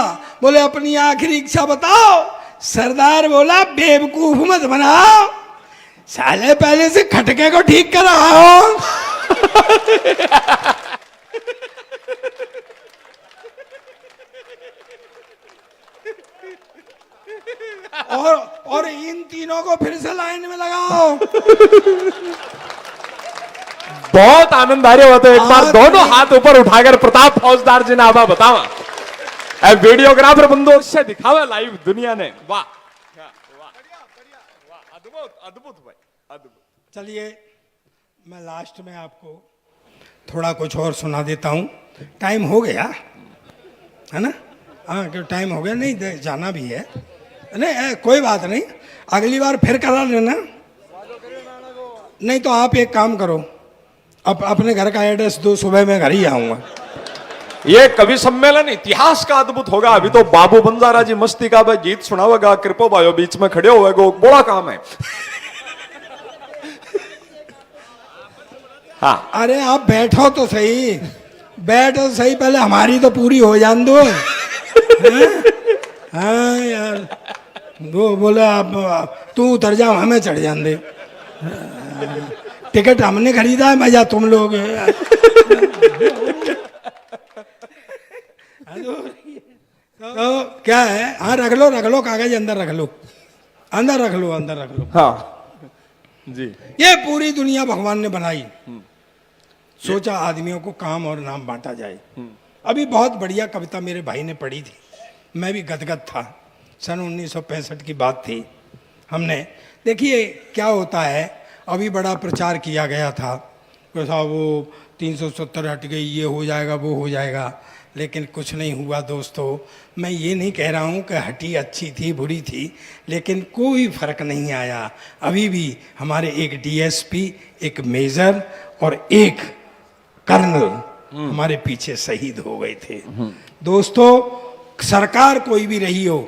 बोले अपनी आखिरी इच्छा बताओ। सरदार बोला बेवकूफ मत बनाओ, साले पहले से खटके को ठीक कराओ। और इन तीनों को फिर से लाइन में लगाओ। बहुत आनंद आ रहा होता है। एक बार दोनों हाथ ऊपर उठाकर प्रताप फौजदार जी ने आवा बतावा, वीडियोग्राफर बंदो से दिखावा लाइव दुनिया ने। वाह वाह अद्भुत अद्भुत भाई अद्भुत। चलिए मैं लास्ट में आपको थोड़ा कुछ और सुना देता हूँ। टाइम हो गया है ना? हाँ क्यों टाइम हो गया? नहीं जाना भी है, नहीं कोई बात नहीं, अगली बार फिर करा लेना। नहीं तो आप एक काम करो, अपने घर का एड्रेस दो, सुबह मैं घर ही आऊँगा। ये कवि सम्मेलन इतिहास का अद्भुत होगा। अभी तो बाबू बंजारा जी मस्ती का भाई गीत सुनावेगा, कृपो भाइयों बीच में खड़े हुए गो, बड़ा काम है। हाँ अरे आप बैठो तो सही, बैठो सही, पहले हमारी तो पूरी हो जान दो। हाँ यार, वो बोले आप तू उतर जाओ, हमें चढ़ जान दे। टिकट हमने खरीदा है, मजा तुम लोग। तो क्या है, हाँ रख लो कागज अंदर रख लो, अंदर रख लो। हाँ जी, ये पूरी दुनिया भगवान ने बनाई, सोचा आदमियों को काम और नाम बांटा जाए। अभी बहुत बढ़िया कविता मेरे भाई ने पढ़ी थी, मैं भी गदगद था। सन 1965 की बात थी। हमने देखिए क्या होता है, अभी बड़ा प्रचार किया गया था कैसा वो 370 हट गई, ये हो जाएगा वो हो जाएगा, लेकिन कुछ नहीं हुआ दोस्तों। मैं ये नहीं कह रहा हूँ कि हटी अच्छी थी बुरी थी, लेकिन कोई फर्क नहीं आया। अभी भी हमारे एक डीएसपी, एक मेजर और एक कर्नल हमारे पीछे शहीद हो गए थे। दोस्तों सरकार कोई भी रही हो,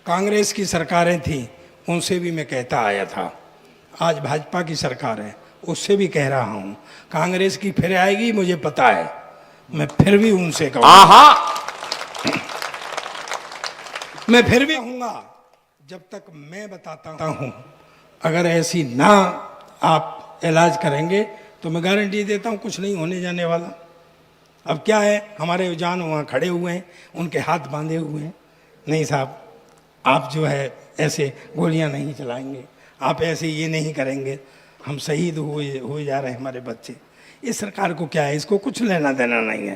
कांग्रेस की सरकारें थी, उनसे भी मैं कहता आया था। आज भाजपा की सरकार है, उससे भी कह रहा हूँ। कांग्रेस की फिर आएगी मुझे पता है, मैं फिर भी उनसे कहूँगा, मैं फिर भी कहूँगा, जब तक मैं बताता हूँ अगर ऐसी ना आप इलाज करेंगे तो मैं गारंटी देता हूँ कुछ नहीं होने जाने वाला। अब क्या है, हमारे जान वहाँ खड़े हुए हैं, उनके हाथ बांधे हुए हैं। नहीं साहब, आप जो है ऐसे गोलियां नहीं चलाएंगे, आप ऐसे ये नहीं करेंगे, हम शहीद हुए जा रहे हैं हमारे बच्चे, इस सरकार को क्या है, इसको कुछ लेना देना नहीं है।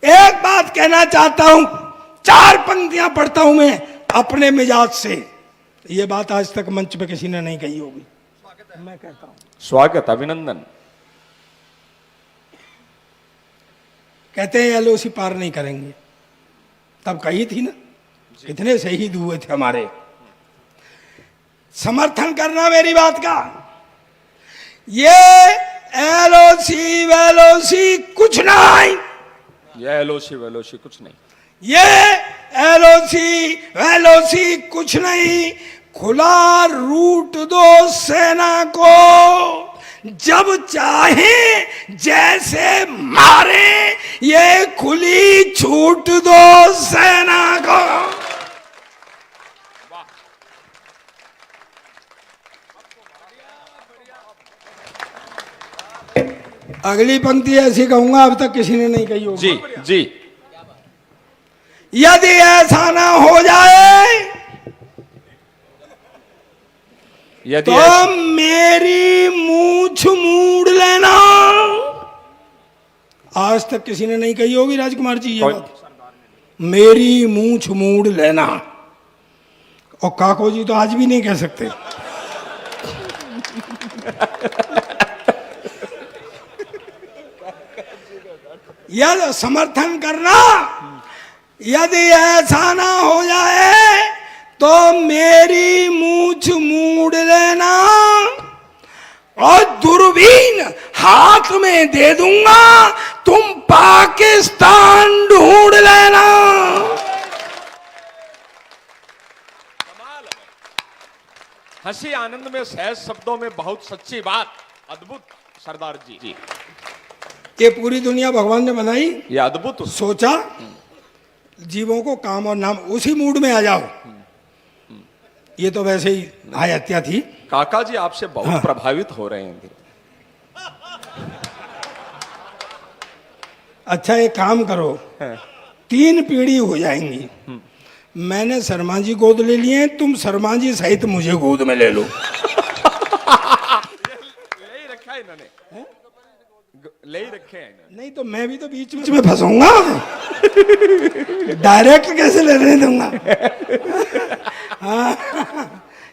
एक बात कहना चाहता हूं, 4 पंक्तियां पढ़ता हूं मैं अपने मिजाज से। ये बात आज तक मंच पे किसी ने नहीं कही होगी, मैं कहता हूं। स्वागत, अभिनंदन। कहते हैं एलओसी पार नहीं करेंगे, तब कही थी ना, कितने शहीद हुए थे हमारे। समर्थन करना मेरी बात का। ये एलओसी वेलओसी कुछ नहीं, ये एलओसी वेलओसी कुछ नहीं, ये एलओसी वेलओसी कुछ नहीं। खुला रूट दो सेना को, जब चाहे जैसे मारे, ये खुली छूट दो सेना को। अगली पंक्ति ऐसी कहूंगा, अब तक किसी ने नहीं कही होगी। जी जी। यदि ऐसा ना हो जाए यदि तो मेरी मूछ मूड़ लेना। आज तक किसी ने नहीं कही होगी राजकुमार जी ये बात, मेरी मूछ मूड़ लेना। और काको जी तो आज भी नहीं कह सकते। यदि समर्थन करना, यदि ऐसा ना हो जाए तो मेरी मूछ मूड़ लेना और दूरबीन हाथ में दे दूंगा, तुम पाकिस्तान ढूंढ लेना। हंसी आनंद में सहज शब्दों में बहुत सच्ची बात, अद्भुत सरदार जी। ये पूरी दुनिया भगवान ने बनाई, ये अद्भुत सोचा जीवों को काम और नाम, उसी मूड में आ जाओ। ये तो वैसे ही हत्या थी। काका जी आपसे बहुत प्रभावित हो रहे हैं। अच्छा एक काम करो, 3 पीढ़ी हो जाएंगी। मैंने शर्मा जी गोद ले लिए, तुम शर्मा जी सहित मुझे गोद में ले लो। यही रखा है इन्होंने, ले ही रखे हैं इन्होंने। नहीं तो मैं भी तो बीच में फंसूंगा, डायरेक्ट कैसे लेने दूंगा। हाँ,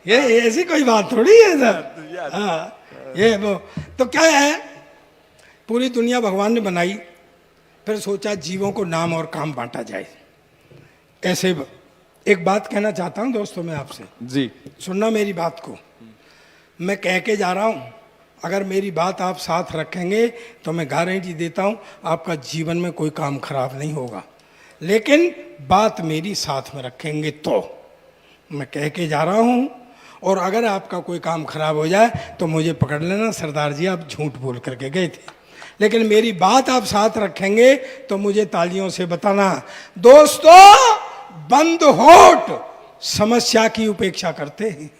ये ऐसी कोई बात थोड़ी है सर। हाँ, ये वो तो क्या है, पूरी दुनिया भगवान ने बनाई, फिर सोचा जीवों को नाम और काम बांटा जाए। ऐसे एक बात कहना चाहता हूं दोस्तों मैं आपसे, जी सुनना मेरी बात को। मैं कह के जा रहा हूं, अगर मेरी बात आप साथ रखेंगे तो मैं गारंटी देता हूं आपका जीवन में कोई काम खराब नहीं होगा। लेकिन बात मेरी साथ में रखेंगे तो। मैं कह के जा रहा हूं, और अगर आपका कोई काम खराब हो जाए तो मुझे पकड़ लेना, सरदार जी आप झूठ बोल करके गए थे। लेकिन मेरी बात आप साथ रखेंगे तो मुझे तालियों से बताना। दोस्तों, बंद होठ समस्या की उपेक्षा करते हैं,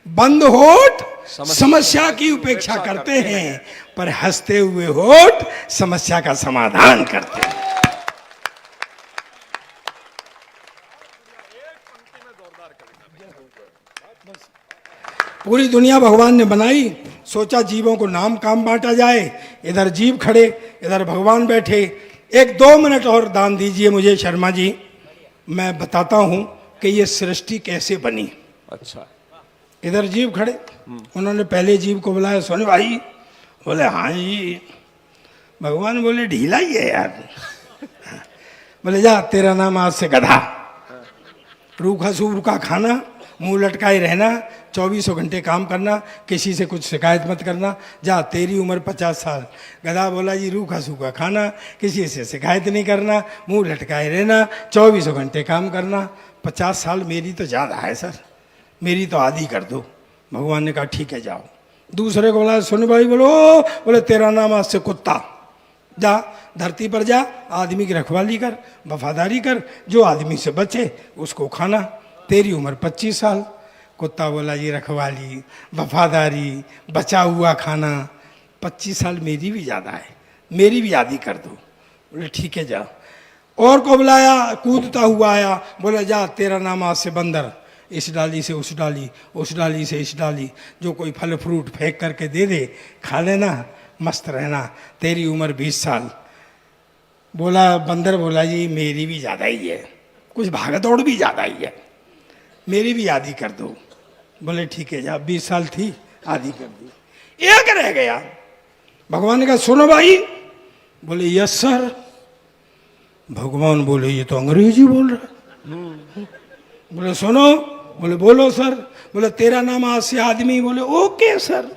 बंद होठ समस्या की उपेक्षा करते हैं, पर हंसते हुए होठ समस्या का समाधान करते हैं। पूरी दुनिया भगवान ने बनाई, सोचा जीवों को नाम काम बांटा जाए। इधर जीव खड़े, इधर भगवान बैठे। एक 2 मिनट और दान दीजिए मुझे शर्मा जी, मैं बताता हूं कि ये सृष्टि कैसे बनी। अच्छा। इधर जीव खड़े, उन्होंने पहले जीव को बुलाया, सोने भाई, बोले हाँ जी। भगवान बोले ढीला ही है यार। बोले जा, तेरा नाम आज से गधा, रूखा सूखा खाना, मुंह लटकाए रहना, 24 घंटे काम करना, किसी से कुछ शिकायत मत करना, जा, तेरी उम्र 50 साल। गधा बोला जी रूखा सूखा खाना, किसी से शिकायत नहीं करना, मुंह लटकाए रहना, 24 घंटे काम करना। 50 साल मेरी तो ज़्यादा है सर, मेरी तो आधी कर दो। भगवान ने कहा ठीक है जाओ। दूसरे को बोला सुन भाई, बोले तेरा नाम आज से कुत्ता, जा धरती पर जा, आदमी की रखवाली कर, वफादारी कर, जो आदमी से बचे उसको खाना, तेरी उम्र 25 साल। कुत्ता बोला ये रखवाली, वफादारी, बचा हुआ खाना, 25 साल मेरी भी ज़्यादा है, मेरी भी आधी कर दो। बोले ठीक है जा। और को बुलाया, कूदता हुआ आया, बोला जा, तेरा नाम आज से बंदर, इस डाली से उस डाली, उस डाली से इस डाली, जो कोई फल फ्रूट फेंक करके दे दे खा लेना, मस्त रहना, तेरी उम्र 20 साल। बोला बंदर, बोला जी मेरी भी ज़्यादा ही है, कुछ भागत दौड़ भी ज़्यादा ही है, मेरी भी आधी कर दो। बोले ठीक है, जा 20 साल थी आधी कर दी। एक रह गया। भगवान ने कहा सुनो भाई। बोले यस सर। भगवान बोले ये तो अंग्रेजी बोल रहा है। बोले सुनो। बोले बोलो सर। बोले तेरा नाम आज से आदमी। बोले ओके सर।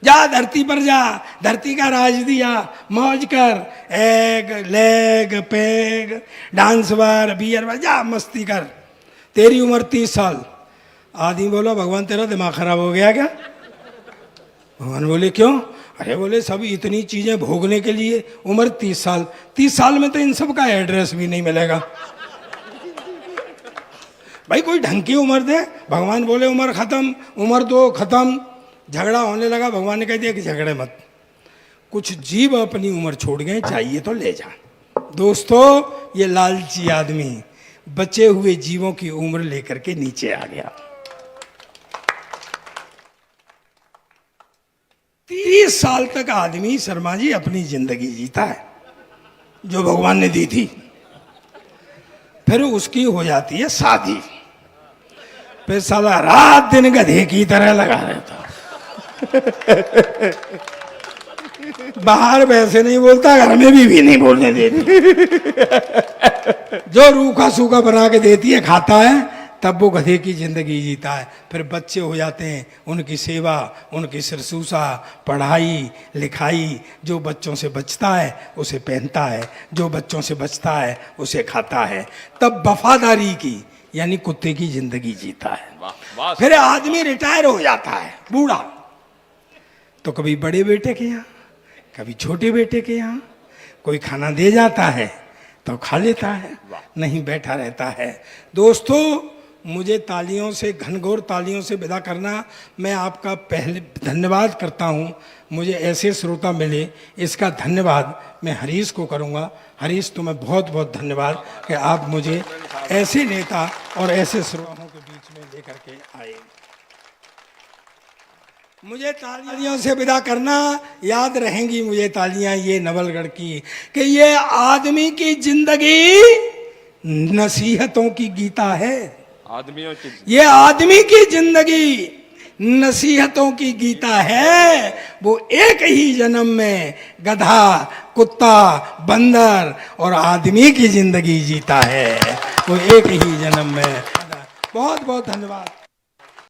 जा धरती पर जा, धरती का राज दिया, मौज कर, egg leg peg dance bar beer bar, जा मस्ती कर, तेरी उम्र 30 साल। आदमी बोला भगवान तेरा दिमाग खराब हो गया क्या? भगवान बोले क्यों? अरे बोले सब इतनी चीजें भोगने के लिए उम्र 30 साल, 30 साल में तो इन सब का एड्रेस भी नहीं मिलेगा। भाई कोई ढंग की उम्र दे। भगवान बोले उम्र खत्म, उम्र दो खत्म। झगड़ा होने लगा। भगवान ने कह दिया कि झगड़े मत, कुछ जीव अपनी उम्र छोड़ गए, चाहिए तो ले जा। दोस्तों ये लालची आदमी बचे हुए जीवों की उम्र लेकर के नीचे आ गया। 30 साल तक आदमी शर्मा जी अपनी जिंदगी जीता है जो भगवान ने दी थी, फिर उसकी हो जाती है शादी, फिर साला रात दिन गधे की तरह लगा रहता। बाहर वैसे नहीं बोलता, घर में भी नहीं बोलने देती। जो रूखा सूखा बना के देती है खाता है, तब वो गधे की जिंदगी जीता है। फिर बच्चे हो जाते हैं, उनकी सेवा, उनकी शुश्रूषा, पढ़ाई लिखाई, जो बच्चों से बचता है उसे पहनता है, जो बच्चों से बचता है उसे खाता है। तब वफादारी की यानी कुत्ते की जिंदगी जीता है। फिर आदमी रिटायर हो जाता है बूढ़ा, तो कभी बड़े बेटे के यहाँ, कभी छोटे बेटे के यहाँ, कोई खाना दे जाता है तो खा लेता है, नहीं बैठा रहता है। दोस्तों मुझे तालियों से, घनघोर तालियों से विदा करना। मैं आपका पहले धन्यवाद करता हूँ, मुझे ऐसे श्रोता मिले, इसका धन्यवाद मैं हरीश को करूँगा। हरीश तुम्हें बहुत बहुत धन्यवाद कि आप मुझे ऐसे नेता और ऐसे श्रोताओं के बीच में लेकर के आए। मुझे तालियों से विदा करना, याद रहेंगी मुझे तालियां ये नवलगढ़ की, कि ये आदमी की जिंदगी नसीहतों की गीता है। आदमियों की, ये आदमी की जिंदगी नसीहतों की गीता है। वो एक ही जन्म में गधा, कुत्ता, बंदर और आदमी की जिंदगी जीता है। वो एक ही जन्म में। बहुत बहुत धन्यवाद।